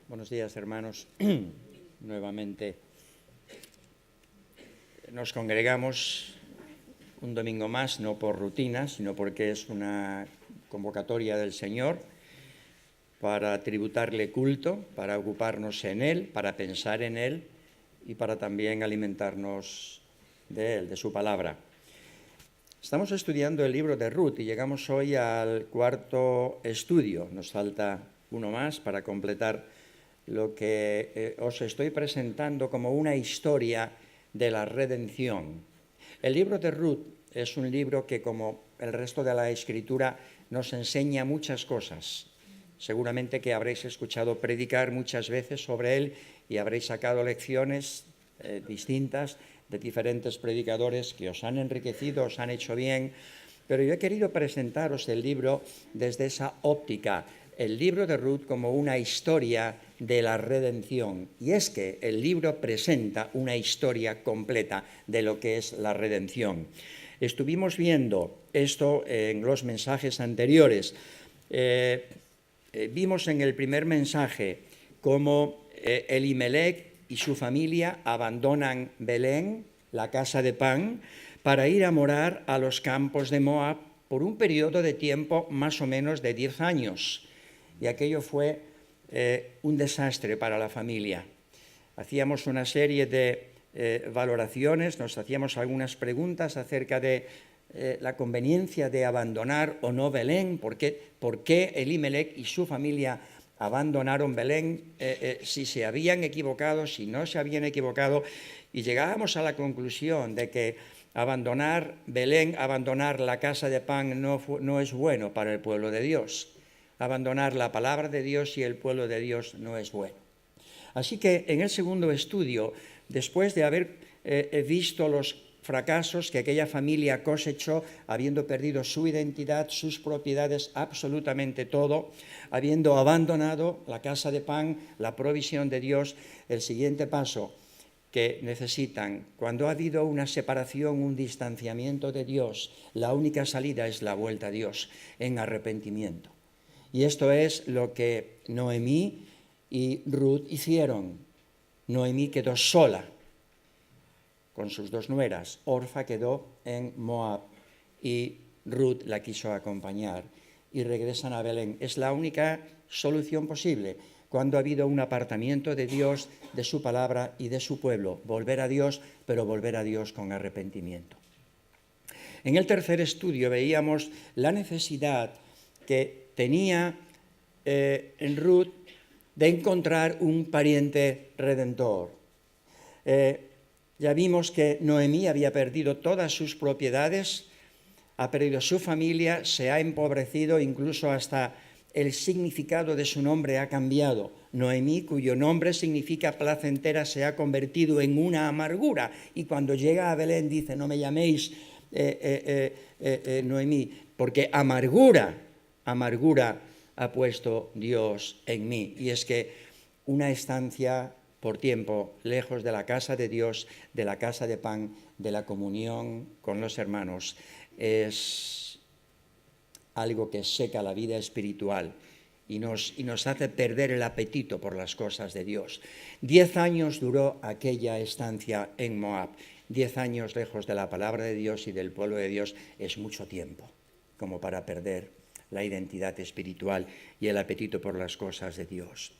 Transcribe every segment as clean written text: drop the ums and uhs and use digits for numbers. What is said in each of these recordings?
Buenos días, hermanos. Nuevamente nos congregamos un domingo más, no por rutina, sino porque es una convocatoria del Señor para tributarle culto, para ocuparnos en Él, para pensar en Él y para también alimentarnos de Él, de su palabra. Estamos estudiando el libro de Ruth y llegamos hoy al cuarto estudio. Nos falta uno más para completar lo que os estoy presentando como una historia de la redención. El libro de Ruth es un libro que, como el resto de la Escritura, nos enseña muchas cosas. Seguramente que habréis escuchado predicar muchas veces sobre él y habréis sacado lecciones distintas de diferentes predicadores que os han enriquecido, os han hecho bien, pero yo he querido presentaros el libro desde esa óptica, el libro de Ruth como una historia de la redención. Y es que el libro presenta una historia completa de lo que es la redención. Estuvimos viendo esto en los mensajes anteriores. Vimos en el primer mensaje cómo Elimelech y su familia abandonan Belén, la casa de pan, para ir a morar a los campos de Moab por un periodo de tiempo más o menos de 10 años. Y aquello fue un desastre para la familia. Hacíamos una serie de valoraciones, nos hacíamos algunas preguntas acerca de la conveniencia de abandonar o no Belén, por qué Elimelech y su familia abandonaron Belén, si se habían equivocado, si no se habían equivocado, y llegábamos a la conclusión de que abandonar Belén, abandonar la casa de pan no es bueno para el pueblo de Dios. Abandonar la palabra de Dios y el pueblo de Dios no es bueno. Así que en el segundo estudio, después de haber visto los fracasos que aquella familia cosechó, habiendo perdido su identidad, sus propiedades, absolutamente todo, habiendo abandonado la casa de pan, la provisión de Dios, el siguiente paso que necesitan, cuando ha habido una separación, un distanciamiento de Dios, la única salida es la vuelta a Dios en arrepentimiento. Y esto es lo que Noemí y Ruth hicieron. Noemí quedó sola con sus dos nueras. Orfa quedó en Moab y Ruth la quiso acompañar y regresan a Belén. Es la única solución posible cuando ha habido un apartamiento de Dios, de su palabra y de su pueblo. Volver a Dios, pero volver a Dios con arrepentimiento. En el tercer estudio veíamos la necesidad que tenía en Ruth de encontrar un pariente redentor. Ya vimos que Noemí había perdido todas sus propiedades, ha perdido su familia, se ha empobrecido, incluso hasta el significado de su nombre ha cambiado. Noemí, cuyo nombre significa placentera, se ha convertido en una amargura. Y cuando llega a Belén dice, no me llaméis Noemí, porque amargura ha puesto Dios en mí. Y es que una estancia por tiempo lejos de la casa de Dios, de la casa de pan, de la comunión con los hermanos, es algo que seca la vida espiritual y nos hace perder el apetito por las cosas de Dios. 10 años duró aquella estancia en Moab. 10 años lejos de la palabra de Dios y del pueblo de Dios es mucho tiempo como para perder la identidad espiritual y el apetito por las cosas de Dios.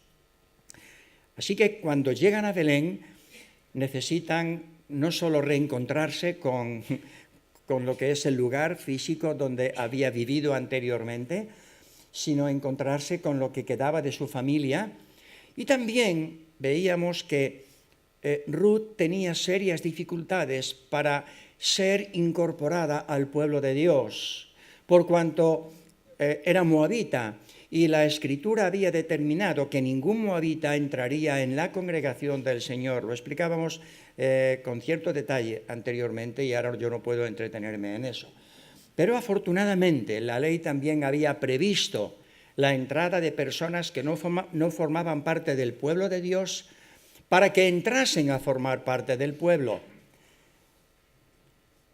Así que cuando llegan a Belén necesitan no solo reencontrarse con lo que es el lugar físico donde había vivido anteriormente, sino encontrarse con lo que quedaba de su familia. Y también veíamos que Ruth tenía serias dificultades para ser incorporada al pueblo de Dios, por cuanto era moabita. Y la Escritura había determinado que ningún moabita entraría en la congregación del Señor. Lo explicábamos con cierto detalle anteriormente y ahora yo no puedo entretenerme en eso. Pero afortunadamente la ley también había previsto la entrada de personas que no formaban parte del pueblo de Dios para que entrasen a formar parte del pueblo.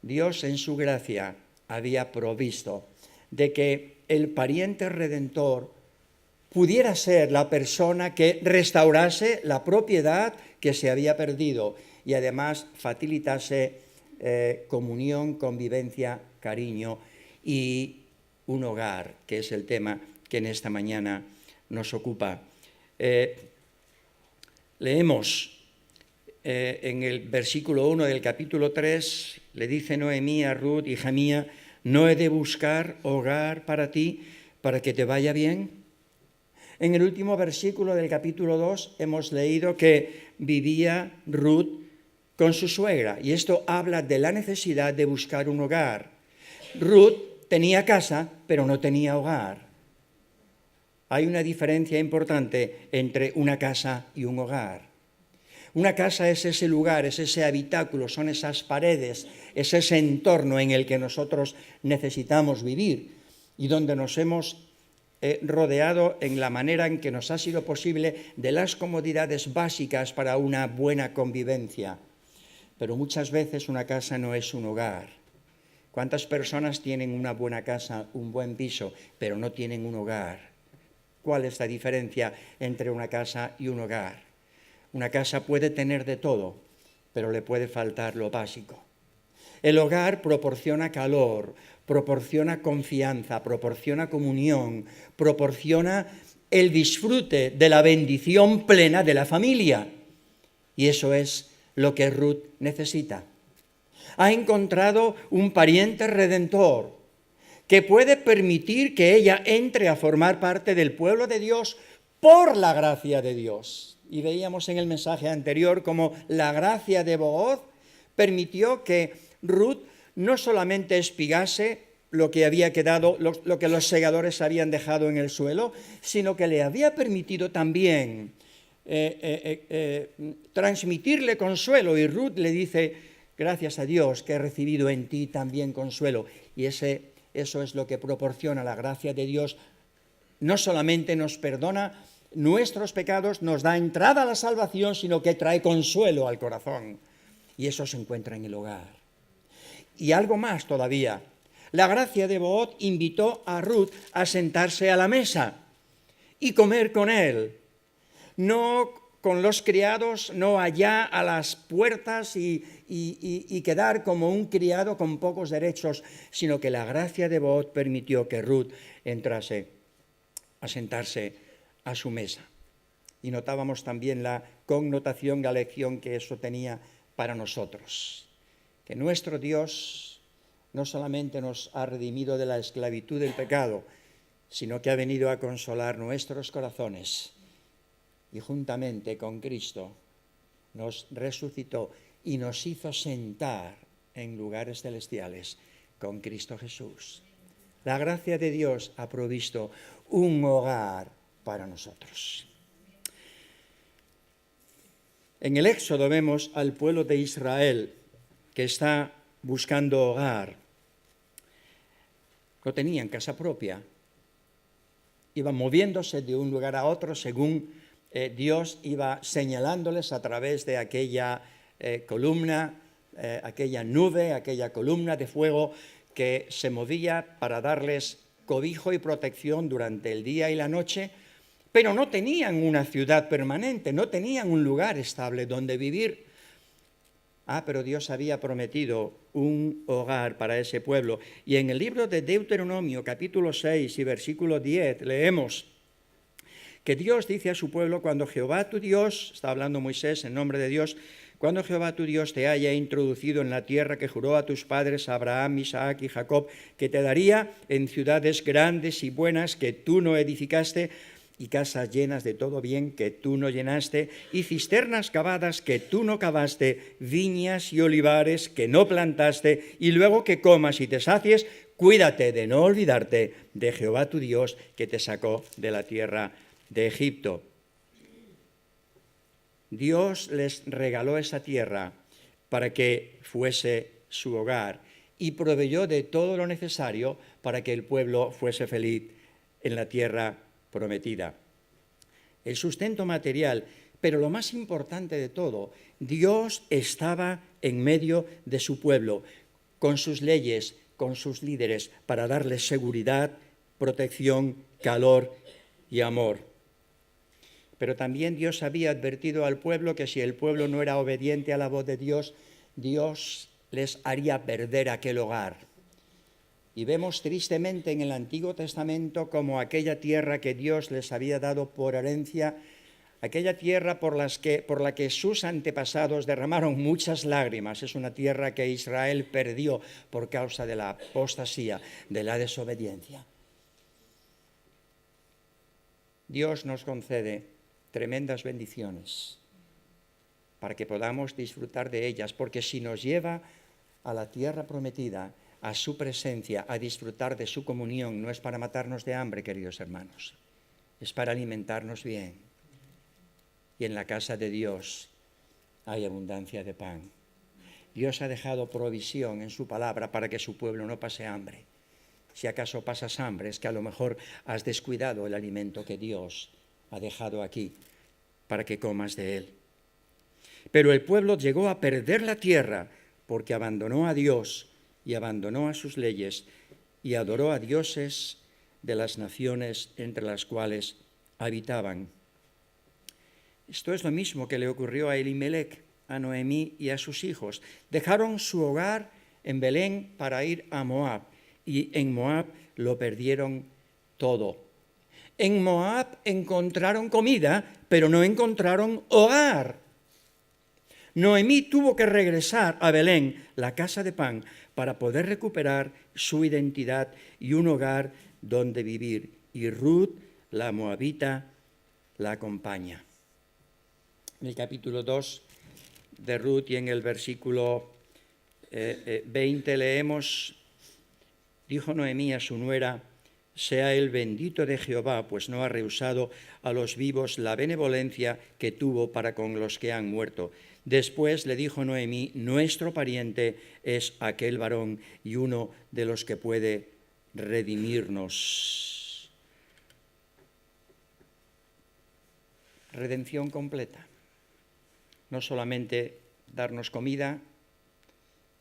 Dios en su gracia había provisto de que el pariente redentor pudiera ser la persona que restaurase la propiedad que se había perdido y además facilitase comunión, convivencia, cariño y un hogar, que es el tema que en esta mañana nos ocupa. Leemos en el versículo 1 del capítulo 3, le dice Noemí a Ruth: hija mía, ¿no he de buscar hogar para ti, para que te vaya bien? En el último versículo del capítulo 2 hemos leído que vivía Ruth con su suegra, y esto habla de la necesidad de buscar un hogar. Ruth tenía casa, pero no tenía hogar. Hay una diferencia importante entre una casa y un hogar. Una casa es ese lugar, es ese habitáculo, son esas paredes, es ese entorno en el que nosotros necesitamos vivir y donde nos hemos rodeado en la manera en que nos ha sido posible de las comodidades básicas para una buena convivencia. Pero muchas veces una casa no es un hogar. ¿Cuántas personas tienen una buena casa, un buen piso, pero no tienen un hogar? ¿Cuál es la diferencia entre una casa y un hogar? Una casa puede tener de todo, pero le puede faltar lo básico. El hogar proporciona calor, proporciona confianza, proporciona comunión, proporciona el disfrute de la bendición plena de la familia. Y eso es lo que Ruth necesita. Ha encontrado un pariente redentor que puede permitir que ella entre a formar parte del pueblo de Dios por la gracia de Dios. Y veíamos en el mensaje anterior cómo la gracia de Booz permitió que Ruth no solamente espigase lo que había quedado, lo que los segadores habían dejado en el suelo, sino que le había permitido también transmitirle consuelo. Y Ruth le dice: gracias a Dios que he recibido en ti también consuelo. Y eso es lo que proporciona la gracia de Dios. No solamente nos perdona nuestros pecados, nos da entrada a la salvación, sino que trae consuelo al corazón. Y eso se encuentra en el hogar. Y algo más todavía. La gracia de Booz invitó a Ruth a sentarse a la mesa y comer con él. No con los criados, no allá a las puertas y quedar como un criado con pocos derechos, sino que la gracia de Booz permitió que Ruth entrase a sentarse a su mesa. Y notábamos también la connotación, la lección que eso tenía para nosotros. Que nuestro Dios no solamente nos ha redimido de la esclavitud del pecado, sino que ha venido a consolar nuestros corazones. Y juntamente con Cristo nos resucitó y nos hizo sentar en lugares celestiales con Cristo Jesús. La gracia de Dios ha provisto un hogar para nosotros. En el Éxodo vemos al pueblo de Israel que está buscando hogar. No tenían casa propia. Iban moviéndose de un lugar a otro según Dios iba señalándoles a través de aquella columna, aquella nube, aquella columna de fuego que se movía para darles cobijo y protección durante el día y la noche, pero no tenían una ciudad permanente, no tenían un lugar estable donde vivir. Pero Dios había prometido un hogar para ese pueblo. Y en el libro de Deuteronomio, capítulo 6 y versículo 10, leemos que Dios dice a su pueblo: cuando Jehová tu Dios, está hablando Moisés en nombre de Dios, cuando Jehová tu Dios te haya introducido en la tierra que juró a tus padres Abraham, Isaac y Jacob, que te daría en ciudades grandes y buenas que tú no edificaste, y casas llenas de todo bien que tú no llenaste, y cisternas cavadas que tú no cavaste, viñas y olivares que no plantaste, y luego que comas y te sacies, cuídate de no olvidarte de Jehová tu Dios que te sacó de la tierra de Egipto. Dios les regaló esa tierra para que fuese su hogar y proveyó de todo lo necesario para que el pueblo fuese feliz en la tierra prometida. El sustento material, pero lo más importante de todo, Dios estaba en medio de su pueblo, con sus leyes, con sus líderes, para darles seguridad, protección, calor y amor. Pero también Dios había advertido al pueblo que si el pueblo no era obediente a la voz de Dios, Dios les haría perder aquel hogar. Y vemos tristemente en el Antiguo Testamento como aquella tierra que Dios les había dado por herencia, aquella tierra por la que sus antepasados derramaron muchas lágrimas, es una tierra que Israel perdió por causa de la apostasía, de la desobediencia. Dios nos concede tremendas bendiciones para que podamos disfrutar de ellas, porque si nos lleva a la tierra prometida, a su presencia, a disfrutar de su comunión, no es para matarnos de hambre, queridos hermanos, es para alimentarnos bien. Y en la casa de Dios hay abundancia de pan. Dios ha dejado provisión en su palabra para que su pueblo no pase hambre. Si acaso pasas hambre, es que a lo mejor has descuidado el alimento que Dios ha dejado aquí para que comas de él. Pero el pueblo llegó a perder la tierra porque abandonó a Dios y abandonó a sus leyes y adoró a dioses de las naciones entre las cuales habitaban. Esto es lo mismo que le ocurrió a Elimelec, a Noemí y a sus hijos. Dejaron su hogar en Belén para ir a Moab y en Moab lo perdieron todo. En Moab encontraron comida, pero no encontraron hogar. Noemí tuvo que regresar a Belén, la casa de pan, para poder recuperar su identidad y un hogar donde vivir. Y Ruth, la moabita, la acompaña. En el capítulo 2 de Ruth y en el versículo 20 leemos: dijo Noemí a su nuera: sea el bendito de Jehová, pues no ha rehusado a los vivos la benevolencia que tuvo para con los que han muerto. Después le dijo Noemí: nuestro pariente es aquel varón y uno de los que puede redimirnos. Redención completa. No solamente darnos comida,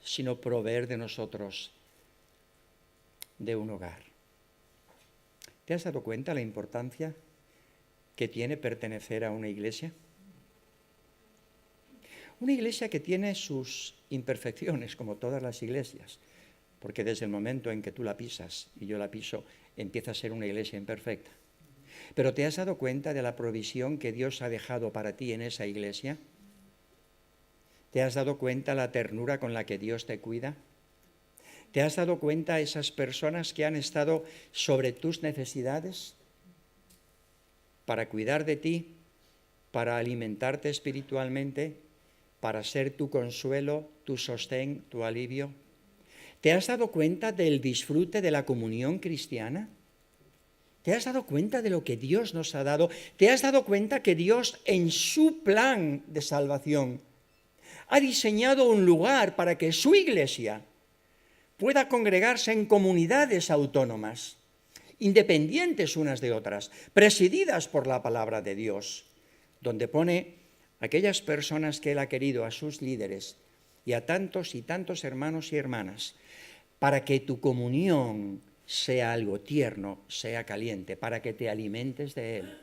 sino proveer de nosotros de un hogar. ¿Te has dado cuenta la importancia que tiene pertenecer a una iglesia? Una iglesia que tiene sus imperfecciones, como todas las iglesias, porque desde el momento en que tú la pisas y yo la piso, empieza a ser una iglesia imperfecta. Pero ¿te has dado cuenta de la provisión que Dios ha dejado para ti en esa iglesia? ¿Te has dado cuenta la ternura con la que Dios te cuida? ¿Te has dado cuenta de esas personas que han estado sobre tus necesidades para cuidar de ti, para alimentarte espiritualmente, para ser tu consuelo, tu sostén, tu alivio? ¿Te has dado cuenta del disfrute de la comunión cristiana? ¿Te has dado cuenta de lo que Dios nos ha dado? ¿Te has dado cuenta que Dios en su plan de salvación ha diseñado un lugar para que su iglesia pueda congregarse en comunidades autónomas, independientes unas de otras, presididas por la palabra de Dios, donde pone aquellas personas que Él ha querido, a sus líderes y a tantos y tantos hermanos y hermanas, para que tu comunión sea algo tierno, sea caliente, para que te alimentes de Él.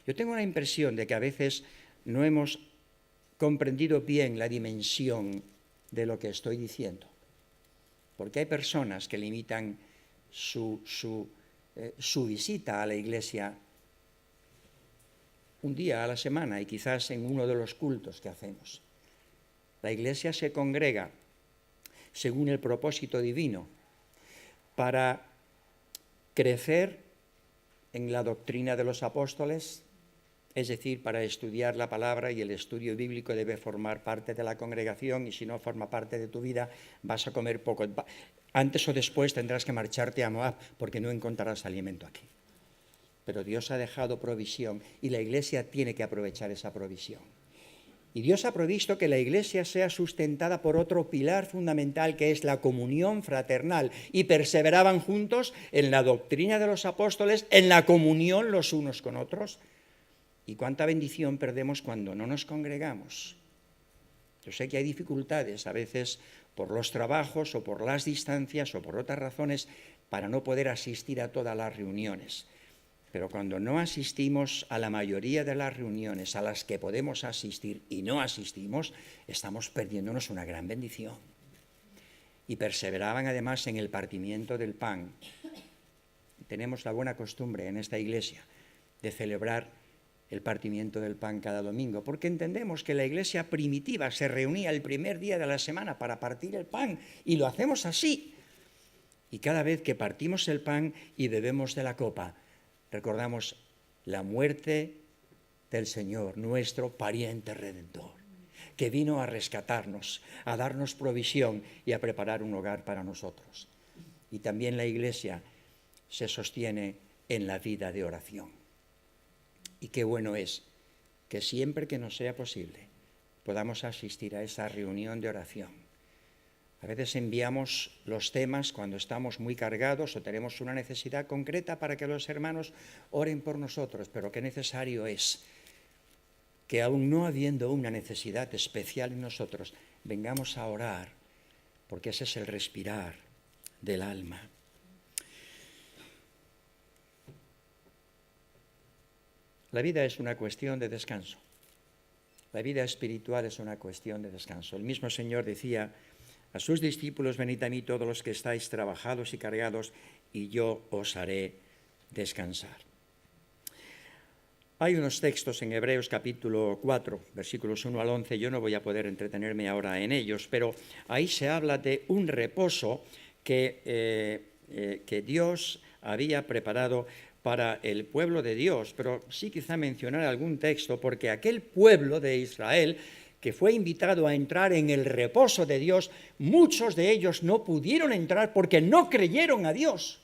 Yo tengo la impresión de que a veces no hemos comprendido bien la dimensión de lo que estoy diciendo, porque hay personas que limitan su visita a la iglesia un día a la semana y quizás en uno de los cultos que hacemos. La iglesia se congrega según el propósito divino para crecer en la doctrina de los apóstoles, es decir, para estudiar la palabra, y el estudio bíblico debe formar parte de la congregación, y si no forma parte de tu vida vas a comer poco. Antes o después tendrás que marcharte a Moab porque no encontrarás alimento aquí. Pero Dios ha dejado provisión y la iglesia tiene que aprovechar esa provisión. Y Dios ha provisto que la iglesia sea sustentada por otro pilar fundamental, que es la comunión fraternal, y perseveraban juntos en la doctrina de los apóstoles, en la comunión los unos con otros. ¿Y cuánta bendición perdemos cuando no nos congregamos? Yo sé que hay dificultades, a veces por los trabajos o por las distancias o por otras razones, para no poder asistir a todas las reuniones. Pero cuando no asistimos a la mayoría de las reuniones a las que podemos asistir y no asistimos, estamos perdiéndonos una gran bendición. Y perseveraban además en el partimiento del pan. Tenemos la buena costumbre en esta iglesia de celebrar el partimiento del pan cada domingo, porque entendemos que la iglesia primitiva se reunía el primer día de la semana para partir el pan, y lo hacemos así. Y cada vez que partimos el pan y bebemos de la copa, recordamos la muerte del Señor, nuestro pariente redentor, que vino a rescatarnos, a darnos provisión y a preparar un hogar para nosotros. Y también la iglesia se sostiene en la vida de oración. Y qué bueno es que siempre que nos sea posible podamos asistir a esa reunión de oración. A veces enviamos los temas cuando estamos muy cargados o tenemos una necesidad concreta para que los hermanos oren por nosotros, pero qué necesario es que aún no habiendo una necesidad especial en nosotros, vengamos a orar, porque ese es el respirar del alma. La vida es una cuestión de descanso. La vida espiritual es una cuestión de descanso. El mismo Señor decía a sus discípulos: venid a mí todos los que estáis trabajados y cargados, y yo os haré descansar. Hay unos textos en Hebreos capítulo 4, versículos 1 al 11, yo no voy a poder entretenerme ahora en ellos, pero ahí se habla de un reposo que Dios había preparado para el pueblo de Dios, pero sí quizá mencionar algún texto, porque aquel pueblo de Israel que fue invitado a entrar en el reposo de Dios, muchos de ellos no pudieron entrar porque no creyeron a Dios.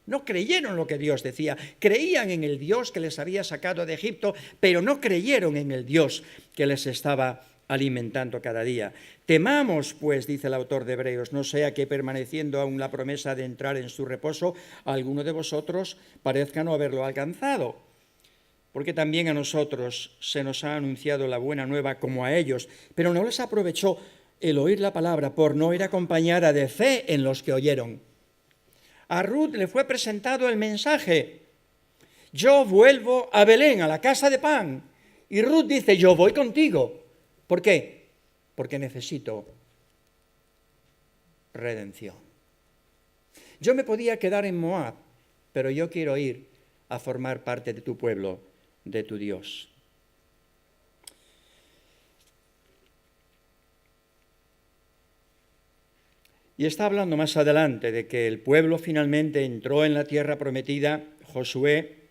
No creyeron lo que Dios decía. Creían en el Dios que les había sacado de Egipto, pero no creyeron en el Dios que les estaba alimentando cada día. Temamos, pues, dice el autor de Hebreos, no sea que permaneciendo aún la promesa de entrar en su reposo, alguno de vosotros parezca no haberlo alcanzado. Porque también a nosotros se nos ha anunciado la buena nueva como a ellos, pero no les aprovechó el oír la palabra por no ir acompañada de fe en los que oyeron. A Ruth le fue presentado el mensaje: yo vuelvo a Belén, a la casa de pan. Y Ruth dice: yo voy contigo. ¿Por qué? Porque necesito redención. Yo me podía quedar en Moab, pero yo quiero ir a formar parte de tu pueblo, de tu Dios. Y está hablando más adelante de que el pueblo finalmente entró en la tierra prometida. Josué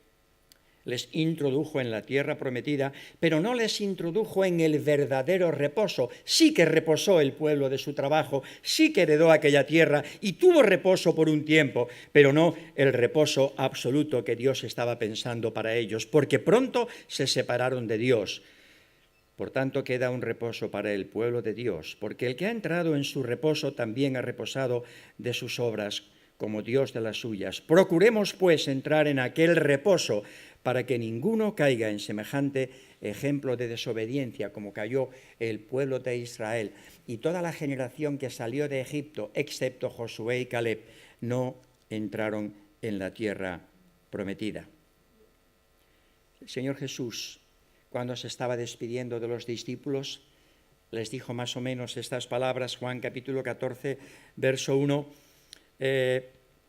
les introdujo en la tierra prometida, pero no les introdujo en el verdadero reposo. Sí que reposó el pueblo de su trabajo, sí que heredó aquella tierra y tuvo reposo por un tiempo, pero no el reposo absoluto que Dios estaba pensando para ellos, porque pronto se separaron de Dios. Por tanto, queda un reposo para el pueblo de Dios, porque el que ha entrado en su reposo también ha reposado de sus obras, como Dios de las suyas. Procuremos, pues, entrar en aquel reposo, para que ninguno caiga en semejante ejemplo de desobediencia como cayó el pueblo de Israel. Y toda la generación que salió de Egipto, excepto Josué y Caleb, no entraron en la tierra prometida. El Señor Jesús, cuando se estaba despidiendo de los discípulos, les dijo más o menos estas palabras, Juan capítulo 14, verso 1,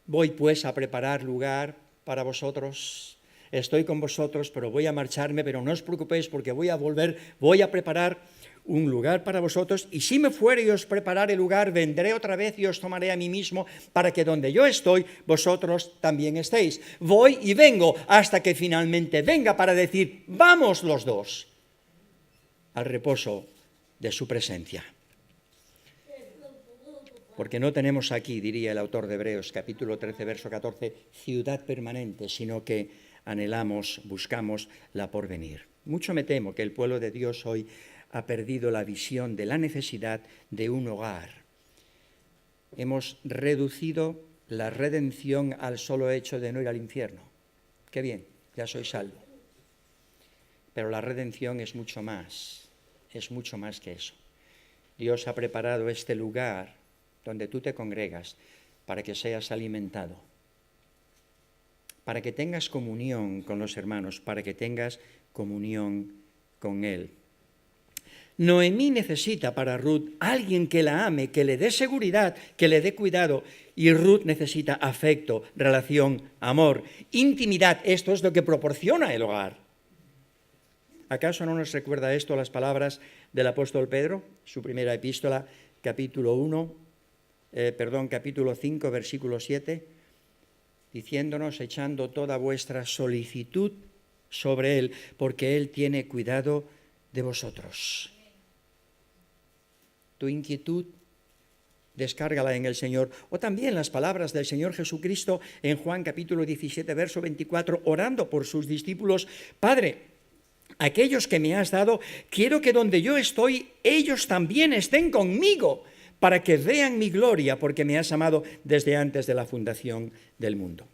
voy pues a preparar lugar para vosotros. Estoy con vosotros, pero voy a marcharme, pero no os preocupéis porque voy a volver, voy a preparar un lugar para vosotros, y si me fuere y os prepararé lugar, vendré otra vez y os tomaré a mí mismo, para que donde yo estoy, vosotros también estéis. Voy y vengo hasta que finalmente venga para decir, vamos los dos al reposo de su presencia. Porque no tenemos aquí, diría el autor de Hebreos, capítulo 13, verso 14, ciudad permanente, sino que anhelamos, buscamos la porvenir. Mucho me temo que el pueblo de Dios hoy ha perdido la visión de la necesidad de un hogar. Hemos reducido la redención al solo hecho de no ir al infierno. Qué bien, ya soy salvo. Pero la redención es mucho más que eso. Dios ha preparado este lugar donde tú te congregas para que seas alimentado, para que tengas comunión con los hermanos, para que tengas comunión con Él. Noemí necesita para Ruth alguien que la ame, que le dé seguridad, que le dé cuidado. Y Ruth necesita afecto, relación, amor, intimidad. Esto es lo que proporciona el hogar. ¿Acaso no nos recuerda esto las palabras del apóstol Pedro, su primera epístola, capítulo 5, versículo 7, diciéndonos, echando toda vuestra solicitud sobre Él, porque Él tiene cuidado de vosotros? Tu inquietud, descárgala en el Señor. O también las palabras del Señor Jesucristo en Juan capítulo 17, verso 24, orando por sus discípulos: Padre, aquellos que me has dado, quiero que donde yo estoy, ellos también estén conmigo, para que vean mi gloria, porque me has amado desde antes de la fundación del mundo.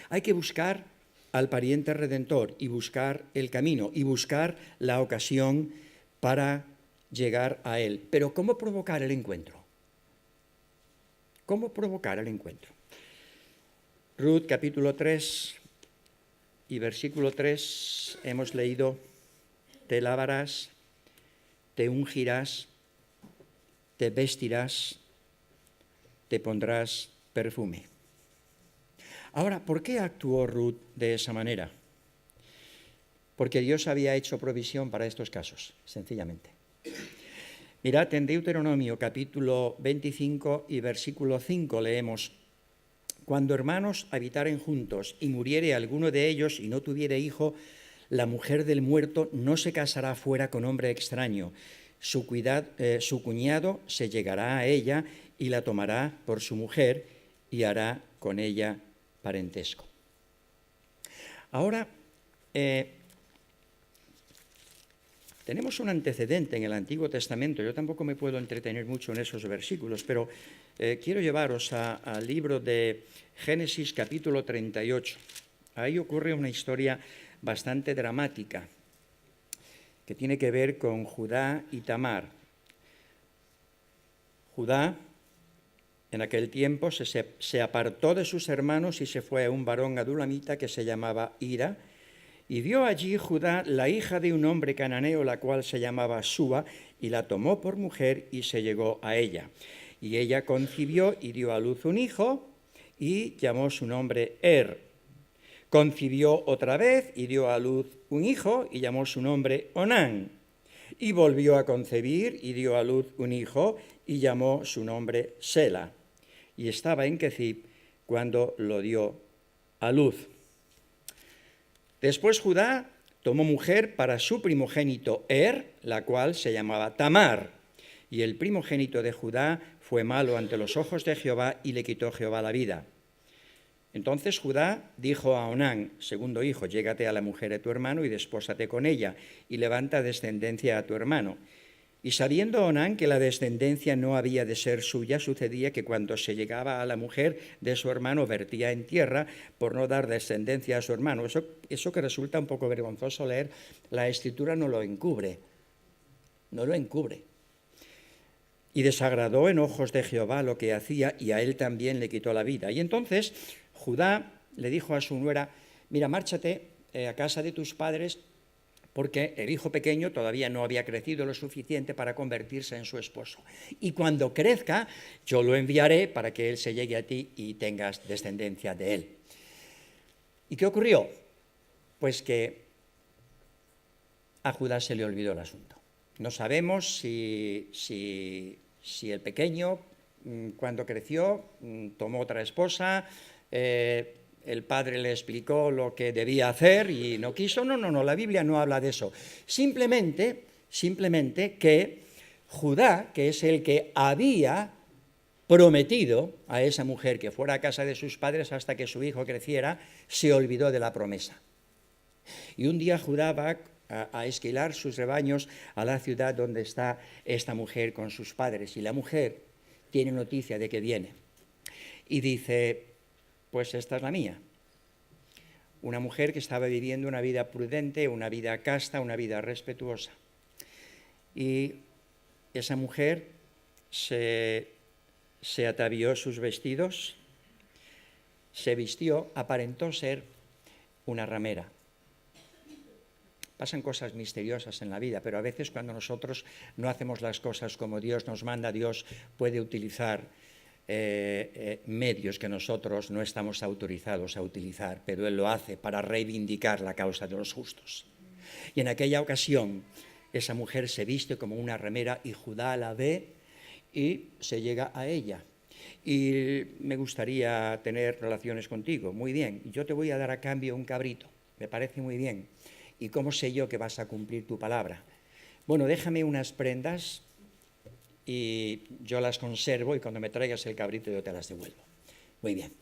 Hay que buscar al pariente redentor y buscar el camino y buscar la ocasión para llegar a Él. Pero ¿cómo provocar el encuentro? ¿Cómo provocar el encuentro? Ruth capítulo 3 y versículo 3 hemos leído: te lavarás, te ungirás, te vestirás, te pondrás perfume. Ahora, ¿por qué actuó Ruth de esa manera? Porque Dios había hecho provisión para estos casos, sencillamente. Mirad, en Deuteronomio capítulo 25 y versículo 5 leemos: cuando hermanos habitaren juntos y muriere alguno de ellos y no tuviere hijo, la mujer del muerto no se casará fuera con hombre extraño. Su cuñado se llegará a ella y la tomará por su mujer y hará con ella parentesco. Ahora, tenemos un antecedente en el Antiguo Testamento. Yo tampoco me puedo entretener mucho en esos versículos, pero quiero llevaros al libro de Génesis capítulo 38. Ahí ocurre una historia bastante dramática que tiene que ver con Judá y Tamar. Judá en aquel tiempo se apartó de sus hermanos y se fue a un varón adulamita que se llamaba Hira. Y vio allí Judá la hija de un hombre cananeo, la cual se llamaba Súa, y la tomó por mujer y se llegó a ella. Y ella concibió y dio a luz un hijo y llamó su nombre Concibió otra vez y dio a luz un hijo y llamó su nombre Onán. Y volvió a concebir y dio a luz un hijo y llamó su nombre Sela. Y estaba en Quezib cuando lo dio a luz. Después Judá tomó mujer para su primogénito la cual se llamaba Tamar. Y el primogénito de Judá fue malo ante los ojos de Jehová y le quitó Jehová la vida. Entonces Judá dijo a Onán, segundo hijo: llégate a la mujer de tu hermano y despósate con ella, y levanta descendencia a tu hermano. Y sabiendo Onán que la descendencia no había de ser suya, sucedía que cuando se llegaba a la mujer de su hermano vertía en tierra por no dar descendencia a su hermano. Eso que resulta un poco vergonzoso leer, la Escritura no lo encubre. No lo encubre. Y desagradó en ojos de Jehová lo que hacía, y a él también le quitó la vida. Y entonces Judá le dijo a su nuera: mira, márchate a casa de tus padres, porque el hijo pequeño todavía no había crecido lo suficiente para convertirse en su esposo. Y cuando crezca, yo lo enviaré para que él se llegue a ti y tengas descendencia de él. ¿Y qué ocurrió? Pues que a Judá se le olvidó el asunto. No sabemos si el pequeño, cuando creció, tomó otra esposa, el padre le explicó lo que debía hacer y no quiso. No, la Biblia no habla de eso. Simplemente que Judá, que es el que había prometido a esa mujer que fuera a casa de sus padres hasta que su hijo creciera, se olvidó de la promesa. Y un día Judá va a esquilar sus rebaños a la ciudad donde está esta mujer con sus padres. Y la mujer tiene noticia de que viene. Y dice: pues esta es la mía. Una mujer que estaba viviendo una vida prudente, una vida casta, una vida respetuosa. Y esa mujer se atavió sus vestidos, se vistió, aparentó ser una ramera. Pasan cosas misteriosas en la vida, pero a veces cuando nosotros no hacemos las cosas como Dios nos manda, Dios puede utilizar medios que nosotros no estamos autorizados a utilizar, pero Él lo hace para reivindicar la causa de los justos. Y en aquella ocasión, esa mujer se viste como una ramera y Judá la ve y se llega a ella. Y me gustaría tener relaciones contigo. Muy bien, yo te voy a dar a cambio un cabrito. Me parece muy bien. ¿Y cómo sé yo que vas a cumplir tu palabra? Bueno, déjame unas prendas y yo las conservo y cuando me traigas el cabrito yo te las devuelvo. Muy bien.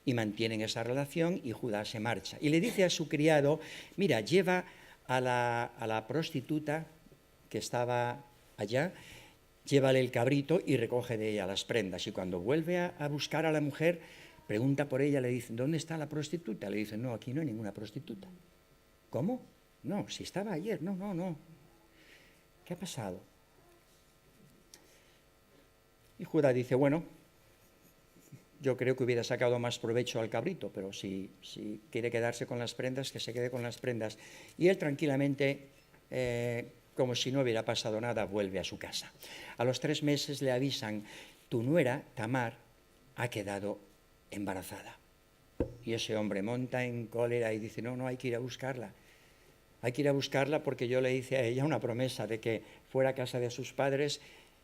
Y mantienen esa relación y Judá se marcha. Y le dice a su criado, mira, lleva a la prostituta que estaba allá, llévale el cabrito y recoge de ella las prendas. Y cuando vuelve a buscar a la mujer, pregunta por ella, le dice, ¿dónde está la prostituta? Le dice, no, aquí no hay ninguna prostituta. ¿Cómo? No, si estaba ayer, no. ¿Qué ha pasado? Y Judá dice, bueno, yo creo que hubiera sacado más provecho al cabrito, pero si quiere quedarse con las prendas, que se quede con las prendas. Y él tranquilamente, como si no hubiera pasado nada, vuelve a su casa. A los 3 meses le avisan, tu nuera, Tamar, ha quedado embarazada. Y ese hombre monta en cólera y dice, no, hay que ir a buscarla. Hay que ir a buscarla porque yo le hice a ella una promesa de que fuera a casa de sus padres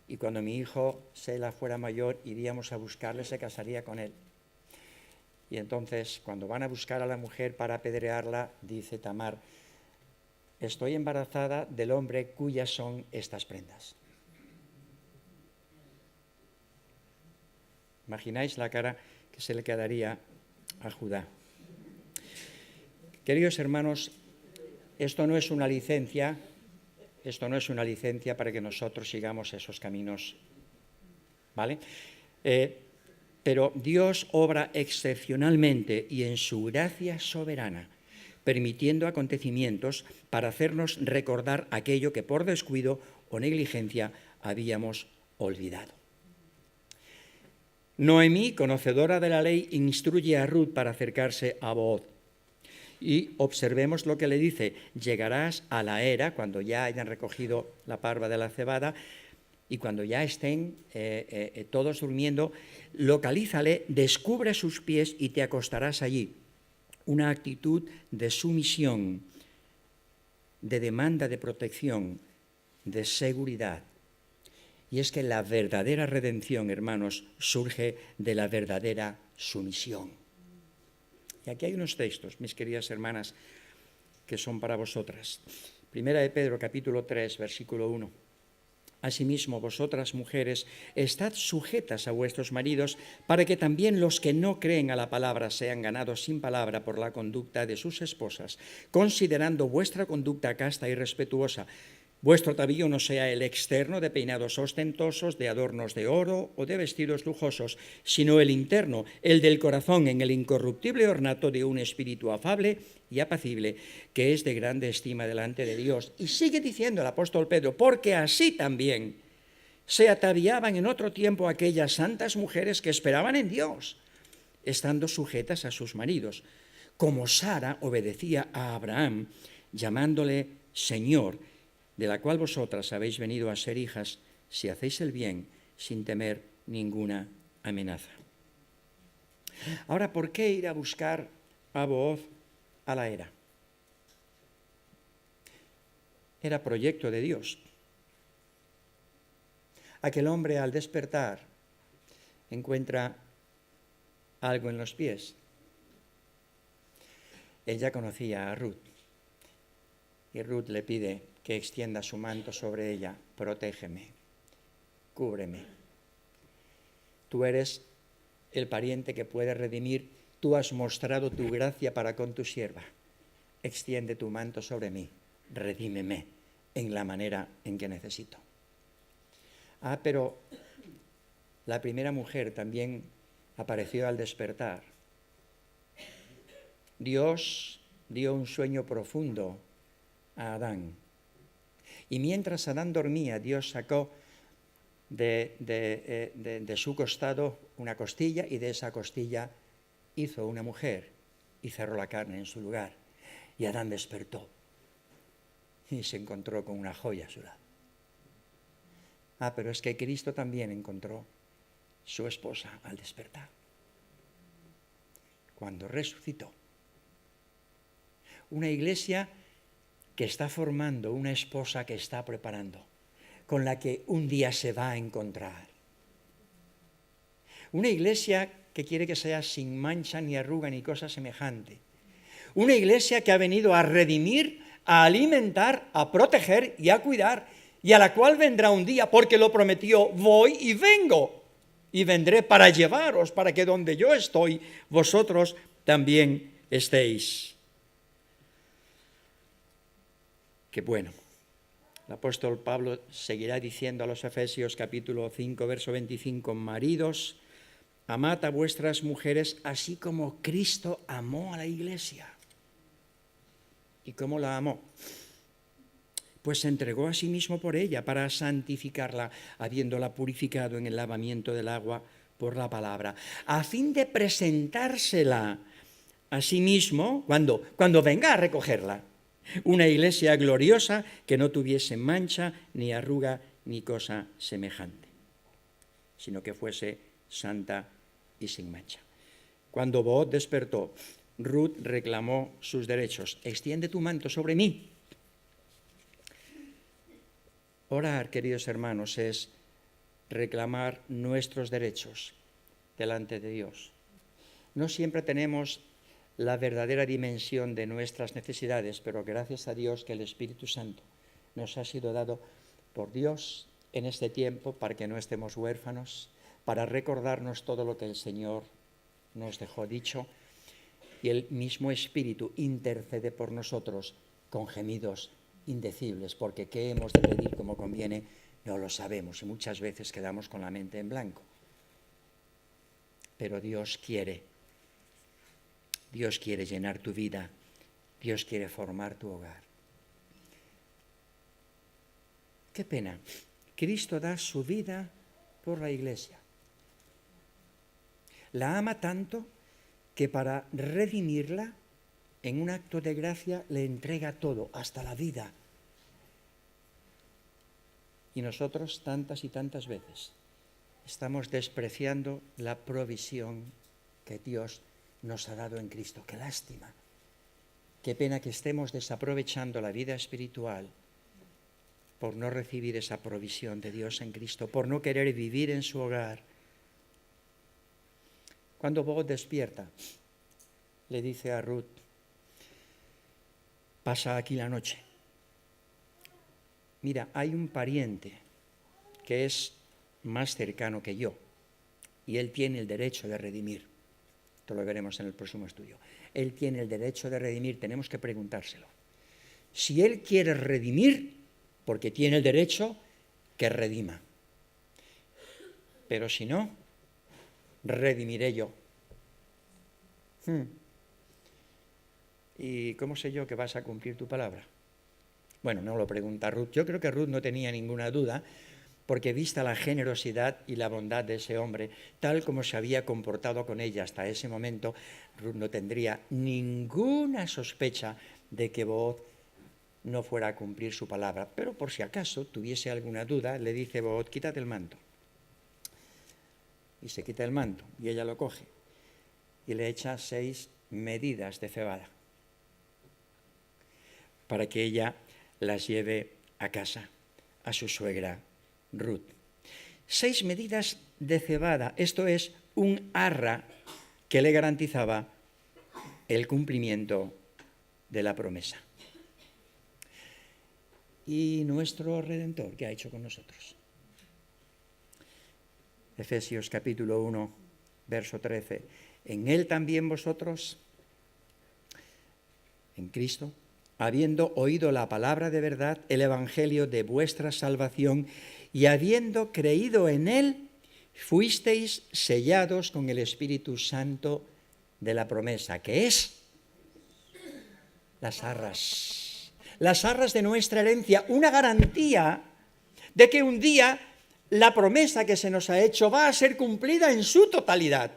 y cuando mi hijo Sela fuera mayor iríamos a buscarle, se casaría con él. Y entonces, cuando van a buscar a la mujer para apedrearla, dice Tamar, estoy embarazada del hombre cuyas son estas prendas. ¿Imagináis la cara que se le quedaría a Judá? Queridos hermanos, esto no es una licencia para que nosotros sigamos esos caminos, ¿vale? Pero Dios obra excepcionalmente y en su gracia soberana, permitiendo acontecimientos para hacernos recordar aquello que por descuido o negligencia habíamos olvidado. Noemí, conocedora de la ley, instruye a Ruth para acercarse a Booz. Y observemos lo que le dice, llegarás a la era, cuando ya hayan recogido la parva de la cebada, y cuando ya estén todos durmiendo, localízale, descubre sus pies y te acostarás allí. Una actitud de sumisión, de demanda de protección, de seguridad. Y es que la verdadera redención, hermanos, surge de la verdadera sumisión. Y aquí hay unos textos, mis queridas hermanas, que son para vosotras. Primera de Pedro, capítulo 3, versículo 1. Asimismo, vosotras, mujeres, estad sujetas a vuestros maridos, para que también los que no creen a la palabra sean ganados sin palabra por la conducta de sus esposas, considerando vuestra conducta casta y respetuosa. Vuestro atavío no sea el externo de peinados ostentosos, de adornos de oro o de vestidos lujosos, sino el interno, el del corazón, en el incorruptible ornato de un espíritu afable y apacible, que es de grande estima delante de Dios. Y sigue diciendo el apóstol Pedro, porque así también se ataviaban en otro tiempo aquellas santas mujeres que esperaban en Dios, estando sujetas a sus maridos, como Sara obedecía a Abraham, llamándole Señor, de la cual vosotras habéis venido a ser hijas, si hacéis el bien sin temer ninguna amenaza. Ahora, ¿por qué ir a buscar a Booz a la era? Era proyecto de Dios. Aquel hombre al despertar encuentra algo en los pies. Él ya conocía a Ruth y Ruth le pide que extienda su manto sobre ella, protégeme, cúbreme. Tú eres el pariente que puede redimir, tú has mostrado tu gracia para con tu sierva. Extiende tu manto sobre mí, redímeme en la manera en que necesito. Pero la primera mujer también apareció al despertar. Dios dio un sueño profundo a Adán. Y mientras Adán dormía, Dios sacó de su costado una costilla y de esa costilla hizo una mujer y cerró la carne en su lugar. Y Adán despertó y se encontró con una joya a su lado. Pero es que Cristo también encontró su esposa al despertar, cuando resucitó. Una iglesia que está formando, una esposa que está preparando, con la que un día se va a encontrar. Una iglesia que quiere que sea sin mancha ni arruga ni cosa semejante. Una iglesia que ha venido a redimir, a alimentar, a proteger y a cuidar, y a la cual vendrá un día, porque lo prometió: voy y vengo, y vendré para llevaros, para que donde yo estoy, vosotros también estéis. Qué bueno. El apóstol Pablo seguirá diciendo a los Efesios capítulo 5, verso 25, maridos, amad a vuestras mujeres así como Cristo amó a la iglesia. ¿Y cómo la amó? Pues se entregó a sí mismo por ella para santificarla, habiéndola purificado en el lavamiento del agua por la palabra, a fin de presentársela a sí mismo cuando venga a recogerla. Una iglesia gloriosa que no tuviese mancha, ni arruga, ni cosa semejante, sino que fuese santa y sin mancha. Cuando Booz despertó, Ruth reclamó sus derechos. Extiende tu manto sobre mí. Orar, queridos hermanos, es reclamar nuestros derechos delante de Dios. No siempre tenemos la verdadera dimensión de nuestras necesidades, pero gracias a Dios que el Espíritu Santo nos ha sido dado por Dios en este tiempo para que no estemos huérfanos, para recordarnos todo lo que el Señor nos dejó dicho, y el mismo Espíritu intercede por nosotros con gemidos indecibles, porque qué hemos de pedir como conviene no lo sabemos y muchas veces quedamos con la mente en blanco. Pero Dios quiere llenar tu vida, Dios quiere formar tu hogar. Qué pena, Cristo da su vida por la iglesia. La ama tanto que para redimirla, en un acto de gracia, le entrega todo, hasta la vida. Y nosotros tantas y tantas veces estamos despreciando la provisión que Dios nos ha dado en Cristo. ¡Qué lástima! Qué pena que estemos desaprovechando la vida espiritual por no recibir esa provisión de Dios en Cristo, por no querer vivir en su hogar. Cuando Booz despierta, le dice a Ruth: pasa aquí la noche. Mira, hay un pariente que es más cercano que yo y él tiene el derecho de redimir. Esto lo veremos en el próximo estudio. Él tiene el derecho de redimir, tenemos que preguntárselo. Si él quiere redimir, porque tiene el derecho, que redima. Pero si no, redimiré yo. ¿Y cómo sé yo que vas a cumplir tu palabra? Bueno, no lo pregunta Ruth. Yo creo que Ruth no tenía ninguna duda, porque vista la generosidad y la bondad de ese hombre, tal como se había comportado con ella hasta ese momento, Ruth no tendría ninguna sospecha de que Booz no fuera a cumplir su palabra. Pero por si acaso tuviese alguna duda, le dice Booz: quítate el manto. Y se quita el manto, y ella lo coge, y le echa 6 medidas de cebada, para que ella las lleve a casa, a su suegra Ruth. 6 medidas de cebada, esto es un arra que le garantizaba el cumplimiento de la promesa. ¿Y nuestro Redentor qué ha hecho con nosotros? Efesios capítulo 1, verso 13. En él también vosotros, en Cristo, habiendo oído la palabra de verdad, el evangelio de vuestra salvación, y habiendo creído en él, fuisteis sellados con el Espíritu Santo de la promesa, que es las arras de nuestra herencia, una garantía de que un día la promesa que se nos ha hecho va a ser cumplida en su totalidad.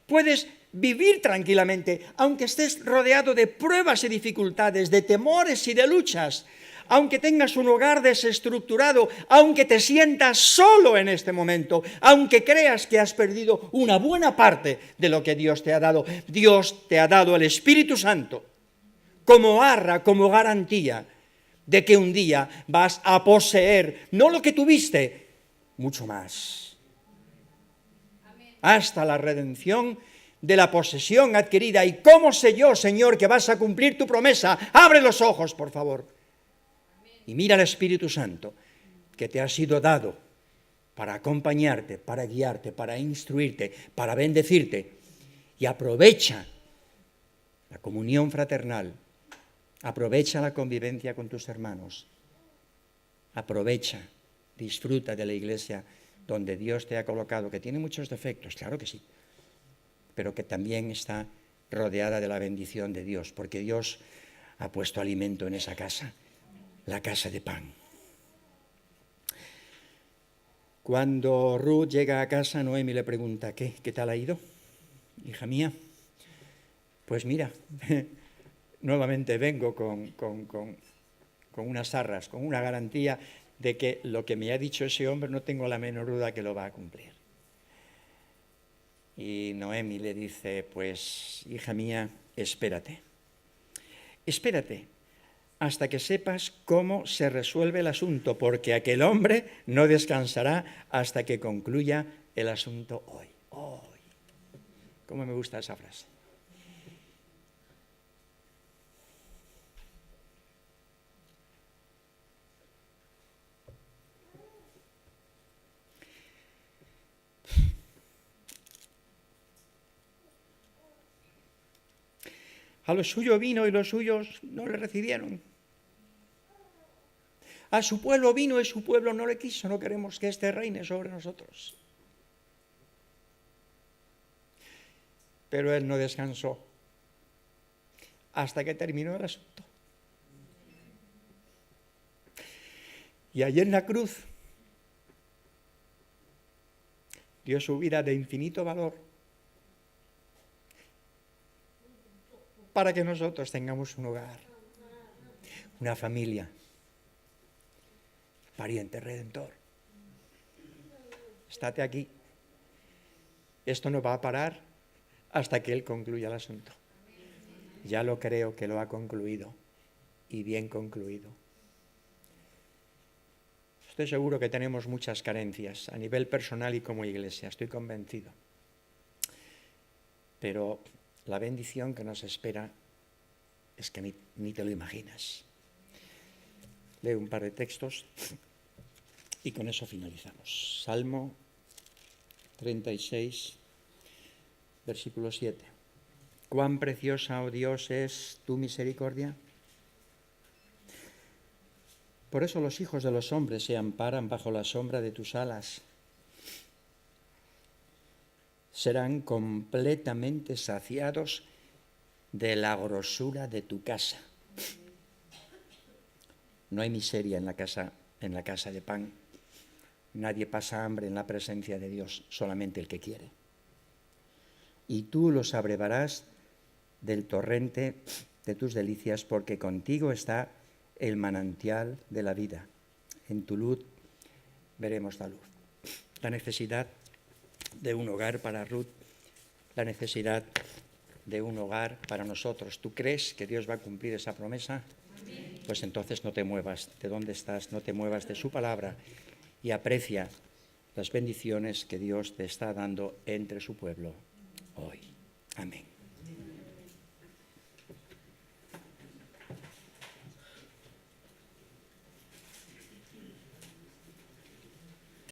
Puedes vivir tranquilamente, aunque estés rodeado de pruebas y dificultades, de temores y de luchas, aunque tengas un hogar desestructurado, aunque te sientas solo en este momento, aunque creas que has perdido una buena parte de lo que Dios te ha dado. Dios te ha dado el Espíritu Santo como arra, como garantía de que un día vas a poseer no lo que tuviste, mucho más. Hasta la redención de la posesión adquirida. ¿Y cómo sé yo, Señor, que vas a cumplir tu promesa? Abre los ojos, por favor. Y mira al Espíritu Santo que te ha sido dado para acompañarte, para guiarte, para instruirte, para bendecirte. Y aprovecha la comunión fraternal, aprovecha la convivencia con tus hermanos, aprovecha, disfruta de la iglesia donde Dios te ha colocado, que tiene muchos defectos, claro que sí, pero que también está rodeada de la bendición de Dios, porque Dios ha puesto alimento en esa casa. La casa de pan. Cuando Ruth llega a casa, Noemi le pregunta, ¿qué tal ha ido, hija mía? Pues mira, nuevamente vengo con unas arras, con una garantía de que lo que me ha dicho ese hombre no tengo la menor duda que lo va a cumplir. Y Noemi le dice, pues hija mía, espérate hasta que sepas cómo se resuelve el asunto, porque aquel hombre no descansará hasta que concluya el asunto hoy. Hoy. ¿Cómo me gusta esa frase? A lo suyo vino y los suyos no le recibieron. A su pueblo vino y su pueblo no le quiso. No queremos que este reine sobre nosotros. Pero él no descansó hasta que terminó el asunto. Y allí en la cruz dio su vida de infinito valor para que nosotros tengamos un hogar, una familia, pariente redentor. Estate aquí. Esto no va a parar hasta que Él concluya el asunto. Ya lo creo que lo ha concluido, y bien concluido. Estoy seguro que tenemos muchas carencias a nivel personal y como iglesia, estoy convencido. Pero la bendición que nos espera es que ni te lo imaginas. Leo un par de textos y con eso finalizamos. Salmo 36, versículo 7. Cuán preciosa, oh Dios, es tu misericordia. Por eso los hijos de los hombres se amparan bajo la sombra de tus alas. Serán completamente saciados de la grosura de tu casa. No hay miseria en la casa de pan. Nadie pasa hambre en la presencia de Dios, solamente el que quiere. Y tú los abrevarás del torrente de tus delicias, porque contigo está el manantial de la vida. En tu luz veremos la luz. La necesidad de un hogar para Ruth, la necesidad de un hogar para nosotros. ¿Tú crees que Dios va a cumplir esa promesa? Pues entonces no te muevas de donde estás, no te muevas de su palabra y aprecia las bendiciones que Dios te está dando entre su pueblo hoy. Amén.